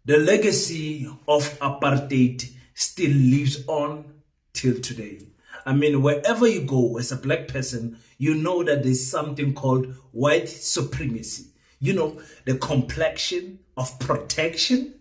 The legacy of apartheid still lives on till today. I mean, wherever you go as a black person, you know that there's something called white supremacy. You know, the complexion of protection.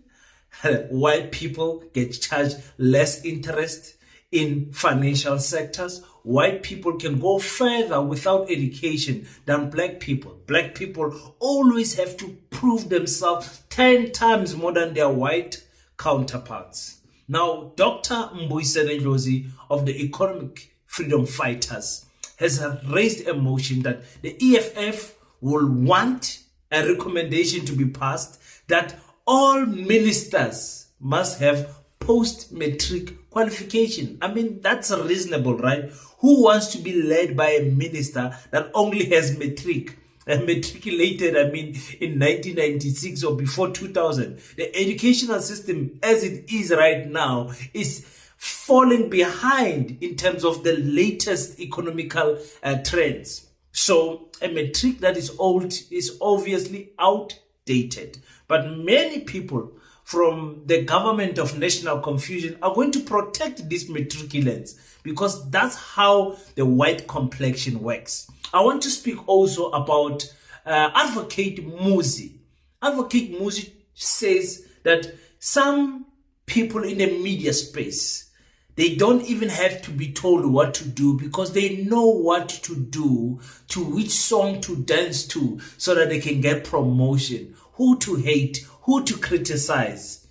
White people get charged less interest in financial sectors. White people can go further without education than black people. Black people always have to prove themselves 10 times more than their white counterparts. Now, Dr. Mbuyiseni Ndlozi of the Economic Freedom Fighters has raised a motion that the EFF will want a recommendation to be passed that all ministers must have post-matric qualification. I mean, that's reasonable, right? Who wants to be led by a minister that only has matric? And matriculated, I mean, in 1996 or before 2000. The educational system as it is right now is falling behind in terms of the latest economical trends. So a matric that is old is obviously outdated. But many people from the government of national confusion are going to protect these matriculants because that's how the white complexion works. I want to speak also about Advocate Muzi. Advocate Muzi says that some people in the media space, they don't even have to be told what to do because they know what to do, to which song to dance to, so that they can get promotion, who to hate, who to criticize.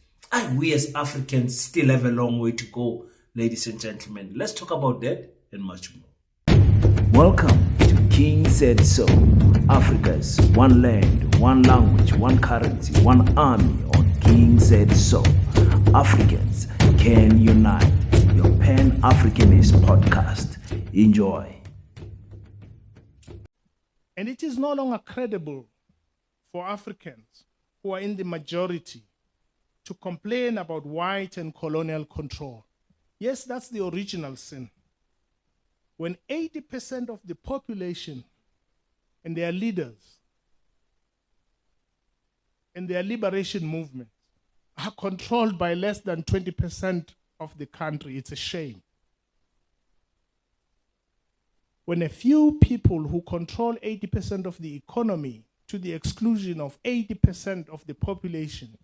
We as Africans still have a long way to go, ladies and gentlemen. Let's talk about that and much more. Welcome to King Said So, Africa's one land, one language, one currency, one army on King Said So. Africans can unite. Your Pan-Africanist podcast. Enjoy. And it is no longer credible for Africans who are in the majority to complain about white and colonial control. Yes, that's the original sin. When 80% of the population and their leaders and their liberation movements are controlled by less than 20% of the country, it's a shame. When a few people who control 80% of the economy to the exclusion of 80% of the population,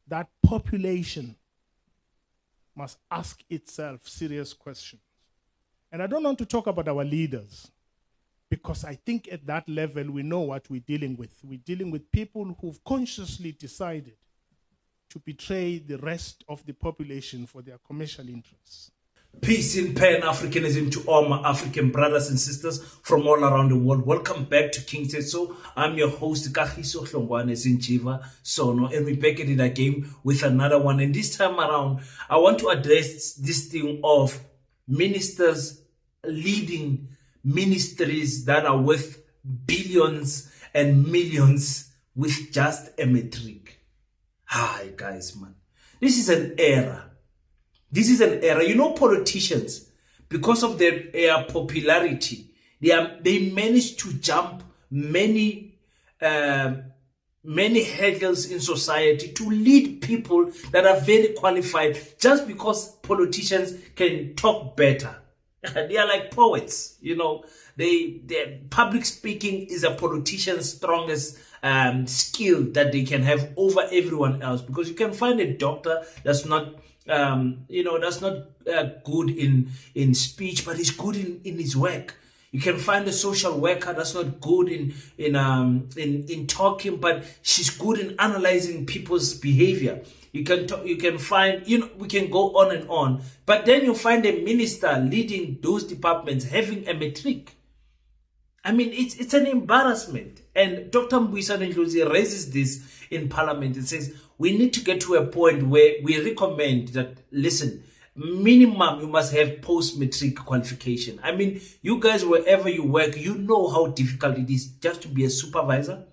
that population must ask itself serious questions. And I don't want to talk about our leaders, because I think at that level we know what we're dealing with. We're dealing with people who've consciously decided to betray the rest of the population for their commercial interests. Peace in Pan-Africanism to all my African brothers and sisters from all around the world. Welcome back to King Said So. I'm your host, Kagiso Hlongwane Zinjiva Sono, and we're back at it again with another one. And this time around, I want to address this thing of ministers leading ministries that are worth billions and millions with just a matric. Hi, guys, man. This is an era. This is an era. You know, politicians, because of their popularity, they managed to jump many hurdles in society to lead people that are very qualified just because politicians can talk better. They are like poets, you know. Their public speaking is a politician's strongest skill that they can have over everyone else, because you can find a doctor that's not good in speech, but he's good in his work. You can find a social worker that's not good in talking, but she's good in analyzing people's behavior. You can find, we can go on and on. But then you find a minister leading those departments having a matric. I mean, it's an embarrassment. And Dr. Mbuyiseni Ndlozi raises this in Parliament. It says, we need to get to a point where we recommend that, listen, minimum you must have post-matric qualification. I mean, you guys, wherever you work, you know how difficult it is just to be a supervisor,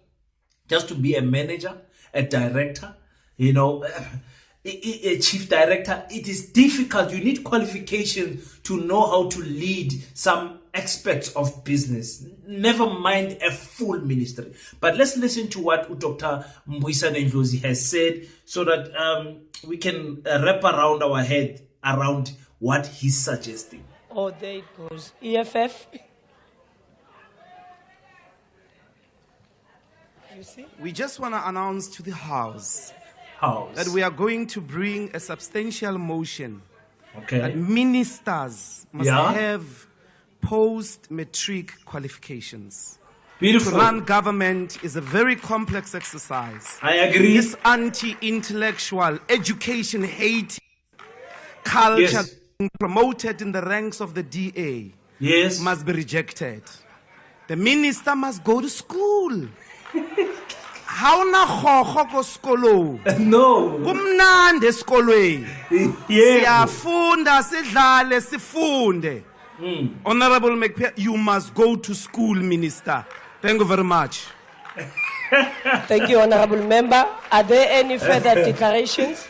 just to be a manager, a director, a chief director. It is difficult. You need qualifications to know how to lead some aspects of business, never mind a full ministry. But let's listen to what Dr. Mbuyiseni Ndlozi has said so that we can wrap around our head around what he's suggesting. Oh, there it goes. EFF. You see? We just want to announce to the House House. that we are going to bring a substantial motion Okay. that ministers must Yeah. have post-matric qualifications. To Beautiful. run government is a very complex exercise. I agree. This anti-intellectual, education-hate culture Yes. being promoted in the ranks of the DA Yes. must be rejected. The minister must go to school. How na khokho ko skolo? No. Kumnandi esikolweni. Yeah. Siyafunda sidlale sifunde. Honorable McPhail, you must go to school, minister. Thank you very much. Thank you, Honorable Member. Are there any further declarations?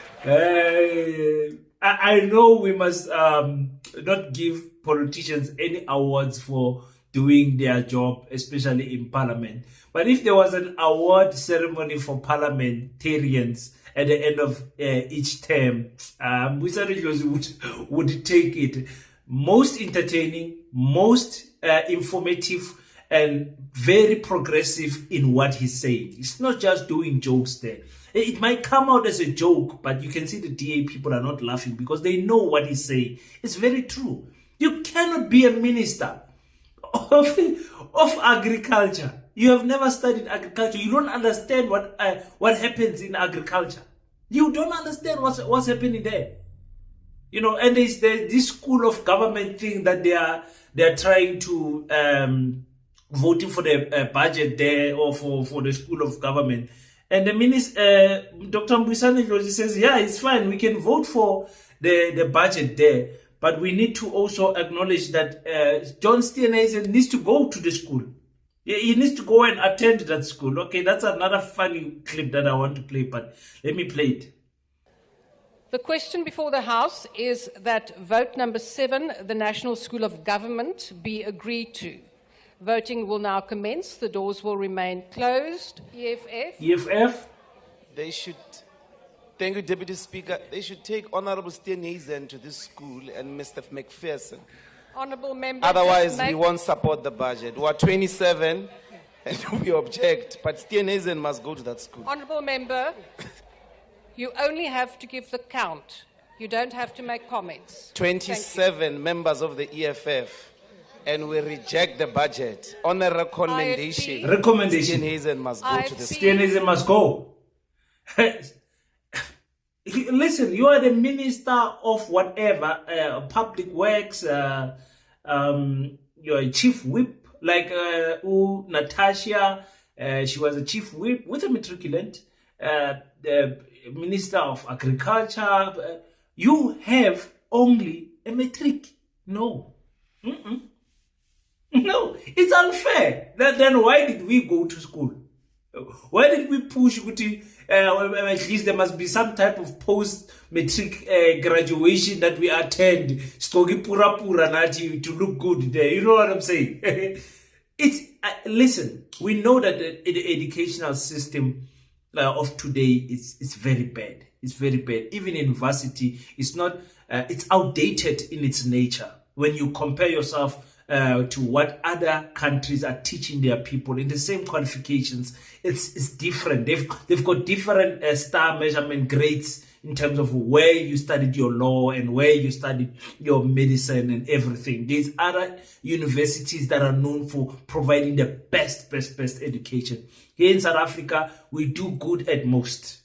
I know we must not give politicians any awards for doing their job, especially in parliament. But if there was an award ceremony for parliamentarians at the end of each term, Mbuyiseni Ndlozi would take it. Most entertaining, most informative, and very progressive in what he's saying. It's not just doing jokes there. It might come out as a joke, but you can see the DA people are not laughing because they know what he's saying. It's very true. You cannot be a minister of agriculture. You have never studied agriculture. You don't understand what happens in agriculture. You don't understand what's happening there. You know, and there's this school of government thing that they are trying to voting for the budget there or for the school of government. And the minister, Dr. Mbuyiseni Ndlozi says, yeah, it's fine. We can vote for the budget there. But we need to also acknowledge that John Steenhuisen needs to go to the school. Yeah, he needs to go and attend that school. Okay, that's another funny clip that I want to play, but let me play it. The question before the House is that vote number 7, the National School of Government, be agreed to. Voting will now commence. The doors will remain closed. EFF. EFF. They should, thank you, Deputy Speaker, they should take Honorable Steenhuisen to this school and Mr. McPherson. Honourable Member. Otherwise, we won't support the budget. We are 27 and we object, but Steenhuisen must go to that school. Honourable Member, you only have to give the count. You don't have to make comments. 27 members of the EFF, and we reject the budget. On a recommendation, Recommendation. Steenhuisen must go to the school. Steenhuisen must go. Listen, you are the minister of whatever, public works, you're a chief whip, like Natasha, she was a chief whip with a matriculant, the minister of agriculture. You have only a matric. No. No, it's unfair. Then why did we go to school? Why did we push at least there must be some type of post-matric graduation that we attend stogi pura nati to look good there? You know what I'm saying? It's listen, we know that the educational system of today is very bad. It's very bad. Even in university, it's not. It's outdated in its nature. When you compare yourself to what other countries are teaching their people in the same qualifications, it's different. They've got different star measurement grades in terms of where you studied your law and where you studied your medicine and everything. There's other universities that are known for providing the best education. Here in South Africa, we do good at most.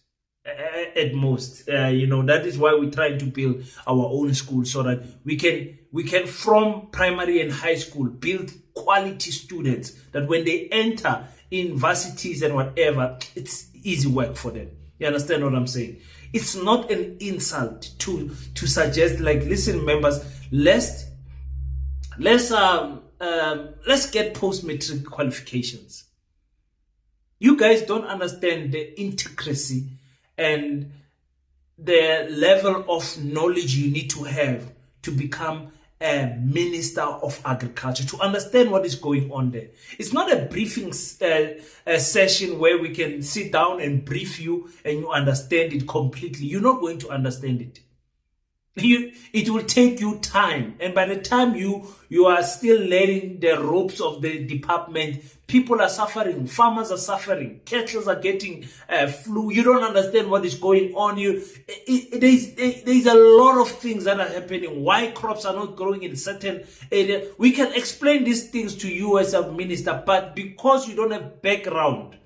You know, that is why we're trying to build our own school so that we can from primary and high school build quality students that when they enter universities and whatever, it's easy work for them. You understand what I'm saying? It's not an insult to suggest, like, listen, members, let's get post-matric qualifications. You guys don't understand the intricacy and the level of knowledge you need to have to become Minister of Agriculture to understand what is going on there. It's not a briefing session where we can sit down and brief you and you understand it completely. You're not going to understand it. It will take you time, and by the time you are still learning the ropes of the department, people are suffering, farmers are suffering, cattle are getting flu. You don't understand what is going on. There's a lot of things that are happening. Why crops are not growing in certain areas? We can explain these things to you as a minister, but because you don't have background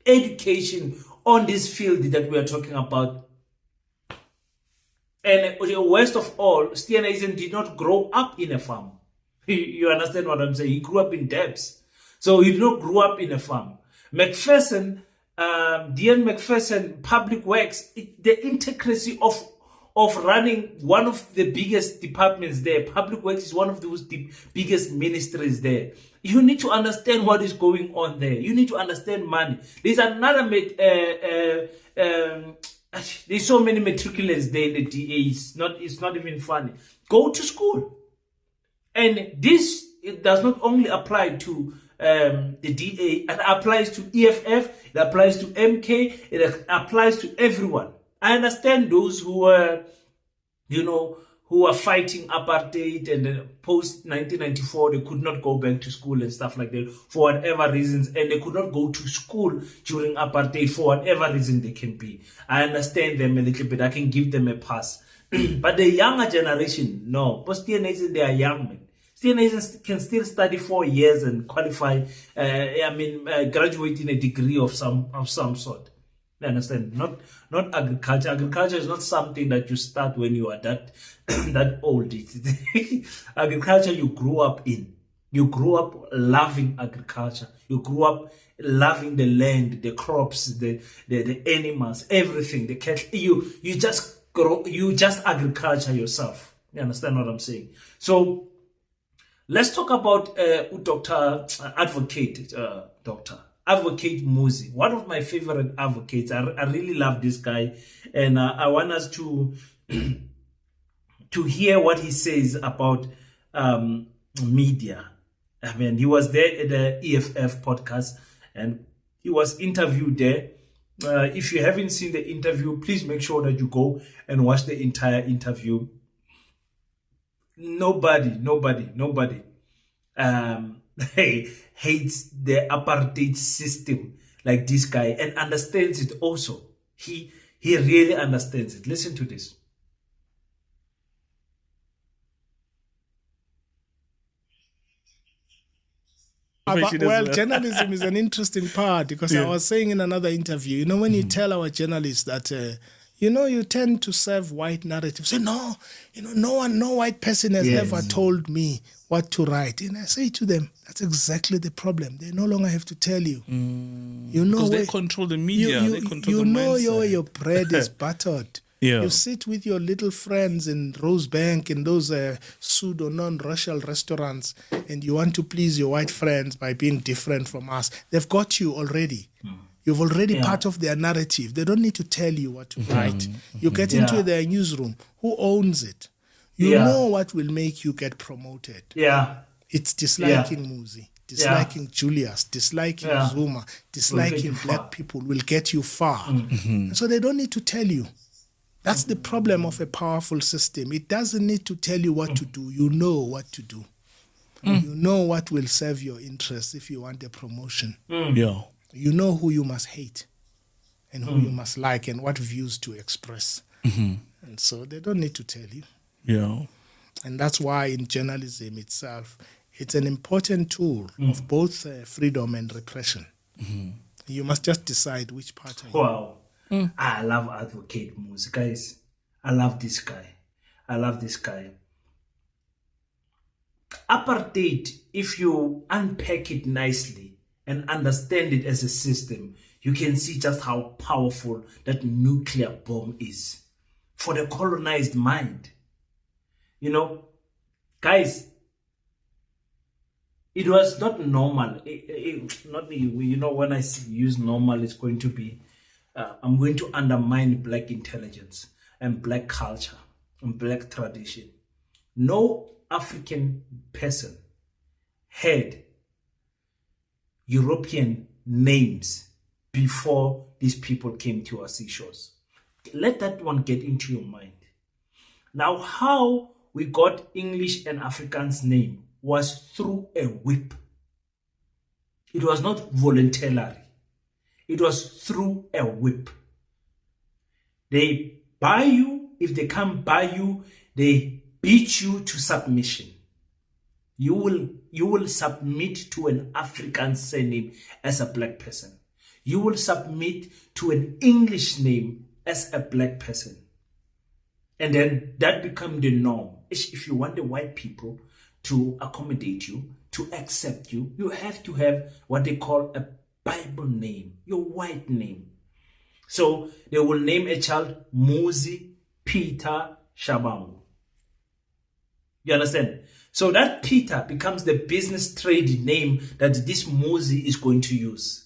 education on this field that we are talking about. And worst of all, Steenhuisen did not grow up in a farm. You understand what I'm saying? He grew up in debts. So he did not grow up in a farm. McPherson, Dean McPherson, Public Works, the intricacy of running one of the biggest departments there. Public Works is one of those biggest ministries there. You need to understand what is going on there. You need to understand money. There's another there's so many matriculants there in the DA. It's not even funny. Go to school. And this, it does not only apply to the DA, it applies to EFF, it applies to MK, it applies to everyone. I understand those who are, who are fighting apartheid and post 1994, they could not go back to school and stuff like that for whatever reasons, and they could not go to school during apartheid for whatever reason they can be. I understand them a little bit. I can give them a pass. But the younger generation, no. Post Steenhuisen, they are young men. Steenhuisen can still study 4 years and qualify, graduate in a degree of some sort. You understand? Not agriculture. Agriculture is not something that you start when you are that old. Agriculture you grew up in. You grew up loving agriculture. You grew up loving the land, the crops, the animals, everything, the cattle. You just agriculture yourself. You understand what I'm saying? So let's talk about Advocate Muzi, one of my favorite advocates. I really love this guy, and I want us to hear what he says about media. I mean, he was there at the EFF podcast, and he was interviewed there. If you haven't seen the interview, please make sure that you go and watch the entire interview. Nobody hates the apartheid system like this guy, and understands it also. He really understands it. Listen to this. Well, journalism is an interesting part, because I was saying in another interview, when you tell our journalists that you tend to serve white narratives. Say, no white person has ever told me what to write. And I say to them, that's exactly the problem. They no longer have to tell you. Because they control the media. They control the mindset. Your bread is buttered. You sit with your little friends in Rosebank in those pseudo non-racial restaurants, and you want to please your white friends by being different from us. They've got you already. You've already part of their narrative. They don't need to tell you what to write. You get into their newsroom. Who owns it? You know what will make you get promoted. It's disliking Muzi, disliking Julius, disliking Zuma, disliking black people will get you far. So they don't need to tell you. That's the problem of a powerful system. It doesn't need to tell you what to do. You know what to do. You know what will serve your interests if you want a promotion. You know who you must hate and who you must like and what views to express. And so they don't need to tell you. And that's why in journalism itself, it's an important tool of both freedom and repression. You must just decide which part are you. Wow. I love Advocate Muzi, guys. I love this guy. Apartheid, if you unpack it nicely and understand it as a system, you can see just how powerful that nuclear bomb is for the colonized mind. Guys, it was not normal. When I use normal, it's going to be, I'm going to undermine black intelligence and black culture and black tradition. No African person had European names before these people came to our seashores. Let that one get into your mind. Now, how we got English and Afrikaans name was through a whip. It was not voluntarily. It was through a whip. They buy you. If they can't buy you, they beat you to submission. You will submit to an African surname as a black person. You will submit to an English name as a black person. And then that becomes the norm. If you want the white people to accommodate you, to accept you, you have to have what they call a Bible name, your white name. So they will name a child Muzi, Peter, Shabangu. You understand? So that Peter becomes the business trade name that this Muzi is going to use.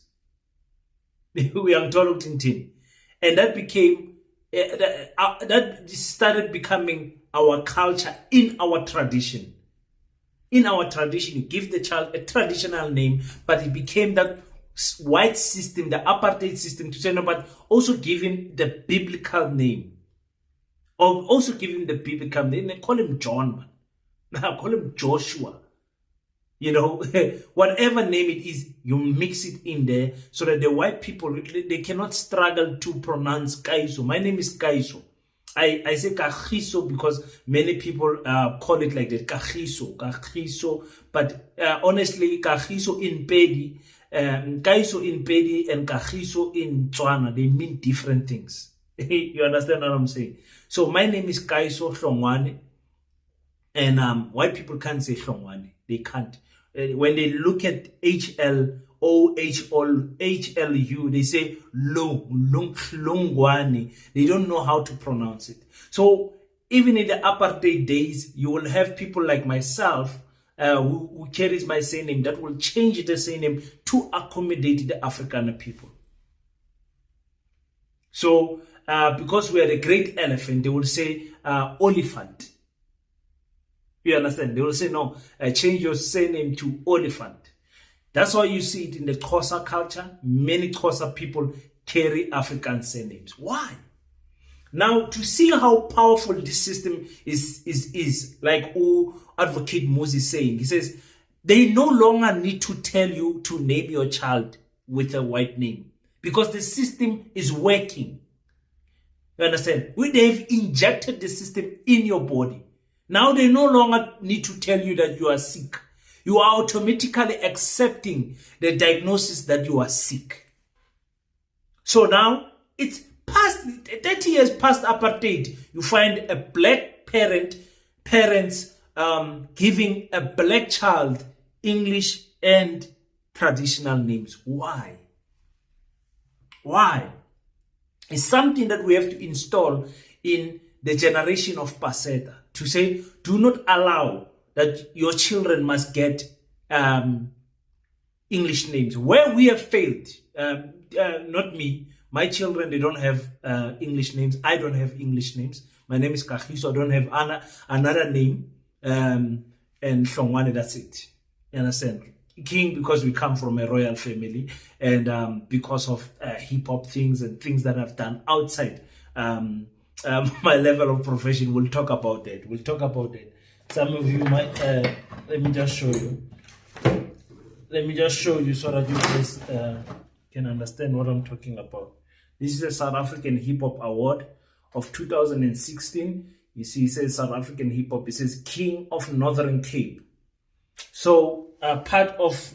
We are told Tintin. And that became, that started becoming our culture in our tradition. In our tradition, you give the child a traditional name, but it became that white system, the apartheid system, to say no, but also give him the biblical name. Or also give him the biblical name. They call him John, man. Now call him Joshua. You know, whatever name it is, you mix it in there so that the white people, they cannot struggle to pronounce Kaiso. My name is Kaiso. I say Kagiso because many people call it like that, Kagiso. But honestly, Kagiso in Pedi, Kaiso in Pedi and Kagiso in Tswana, they mean different things. You understand what I'm saying? So my name is Kaiso Hlongwane, and white people can't say Hlongwane. They can't. When they look at HLU, they say Lungwane. They don't know how to pronounce it. So even in the apartheid days, you will have people like myself who carries my surname that will change the surname to accommodate the African people. So because we are the great elephant, they will say Oliphant. You understand? They will say, no, change your surname to Oliphant. That's why you see it in the Xhosa culture. Many Xhosa people carry African surnames. Why? Now, to see how powerful this system is like Advocate Muzi is saying, he says, they no longer need to tell you to name your child with a white name because the system is working. You understand? They've injected the system in your body. Now they no longer need to tell you that you are sick. You are automatically accepting the diagnosis that you are sick. So now it's past 30 years past apartheid. You find a black parents giving a black child English and traditional names. Why? Why? It's something that we have to install in the generation of Paseta, to say, do not allow that your children must get English names. Where we have failed, not me, my children, they don't have English names. I don't have English names. My name is Kagiso. I don't have another name. And Hlongwane, that's it. You understand? King, because we come from a royal family, and because of hip-hop things and things that I've done outside my level of profession. We'll talk about that. Some of you might, let me just show you so that you guys can understand what I'm talking about. This is a South African Hip Hop Award of 2016. You see, it says South African Hip Hop. It says King of Northern Cape. So part of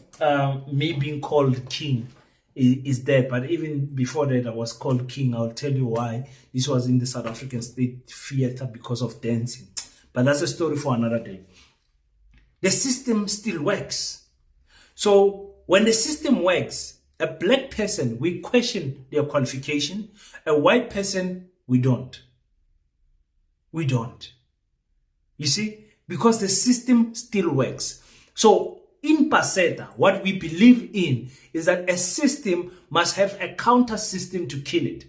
me being called King is there, but even before that I was called King. I'll tell you why. This was in the South African State Theatre because of dancing, but that's a story for another day. The system still works. So when the system works, a black person, we question their qualification. A white person, we don't. You see, because the system still works. So in Paseta, what we believe in is that a system must have a counter system to kill it,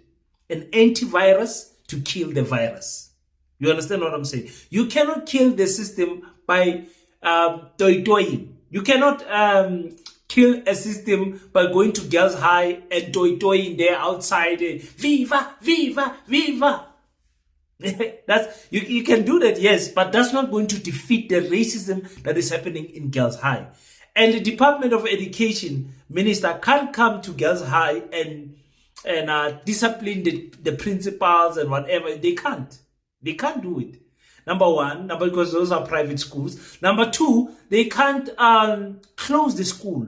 an antivirus to kill the virus. You understand what I'm saying? You cannot kill the system by toy. You cannot kill a system by going to girls' high and toy there outside. Viva, viva, viva. That's you can do that, yes, but that's not going to defeat the racism that is happening in girls' high. And the Department of Education minister can't come to girls' high and discipline the principals and whatever. They can't do it. Number one, because those are private schools. Number two, they can't close the school,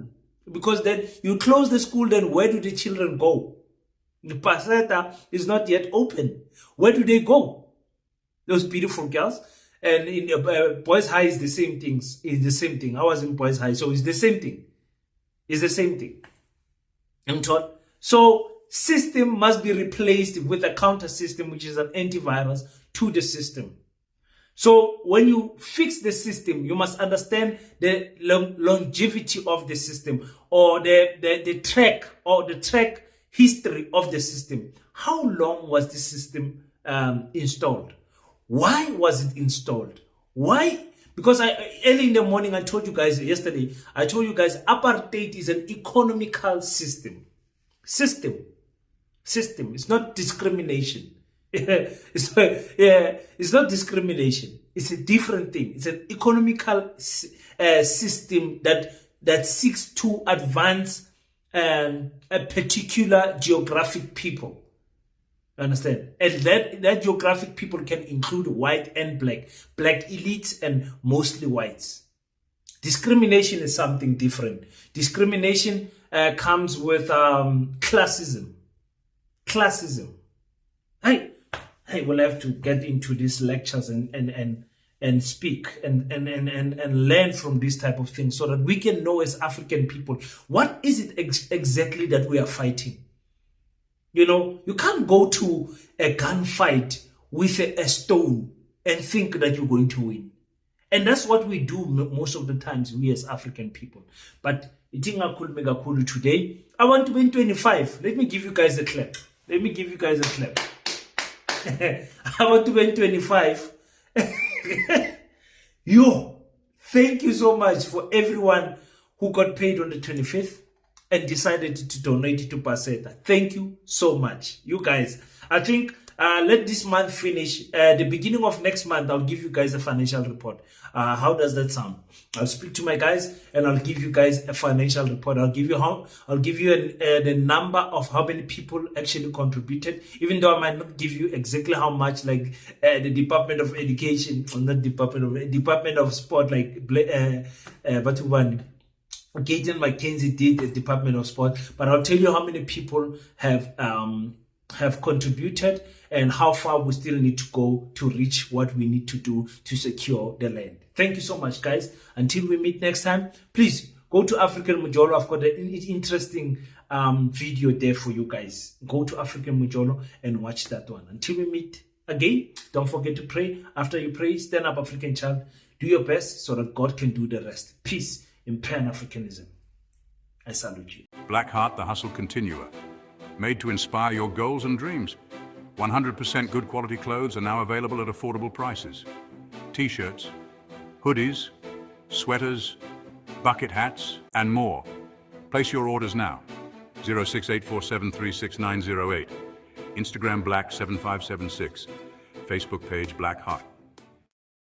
because then you close the school, then where do the children go? The Paseta is not yet open. Where do they go? Those beautiful girls. And in boys' high is the same things. It's the same thing. I was in boys' high, so it's the same thing. It's the same thing. I'm taught. So system must be replaced with a counter system, which is an antivirus to the system. So when you fix the system, you must understand the longevity of the system, or the track history of the system. How long was the system installed? Why was it installed? Why? Because early in the morning, I told you guys yesterday, apartheid is an economical system. System. It's not discrimination. It's not discrimination. It's a different thing. It's an economical system that seeks to advance a particular geographic people. Understand? And that geographic people can include white and black elites and mostly whites. Discrimination is something different. Discrimination comes with classism. I will have to get into these lectures and speak and learn from this type of thing, so that we can know as African people, what is it exactly that we are fighting? You know, you can't go to a gunfight with a stone and think that you're going to win. And that's what we do most of the times, we as African people. But today, I want to win 25. Let me give you guys a clap. I want to win 25. Yo, thank you so much for everyone who got paid on the 25th and decided to donate to Paseta. Thank you so much. You guys, I think let this month finish. The beginning of next month, I'll give you guys a financial report. How does that sound? I'll speak to my guys and I'll give you guys a financial report. I'll give you the number of how many people actually contributed, even though I might not give you exactly how much, like the Department of Education, or not Department of Sport, like Batuban, Gaten Mackenzie did the Department of Sport. But I'll tell you how many people have contributed and how far we still need to go to reach what we need to do to secure the land. Thank you so much, guys. Until we meet next time, please go to African Mujolo. I've got an interesting video there for you guys. Go to African Mujolo and watch that one. Until we meet again, don't forget to pray. After you pray, stand up, African child. Do your best so that God can do the rest. Peace in Pan-Africanism. I salute you. Black Heart, the hustle continuer. Made to inspire your goals and dreams. 100% good quality clothes are now available at affordable prices. T-shirts, hoodies, sweaters, bucket hats, and more. Place your orders now. 06847366908. Instagram Black7576. Facebook page Black Heart.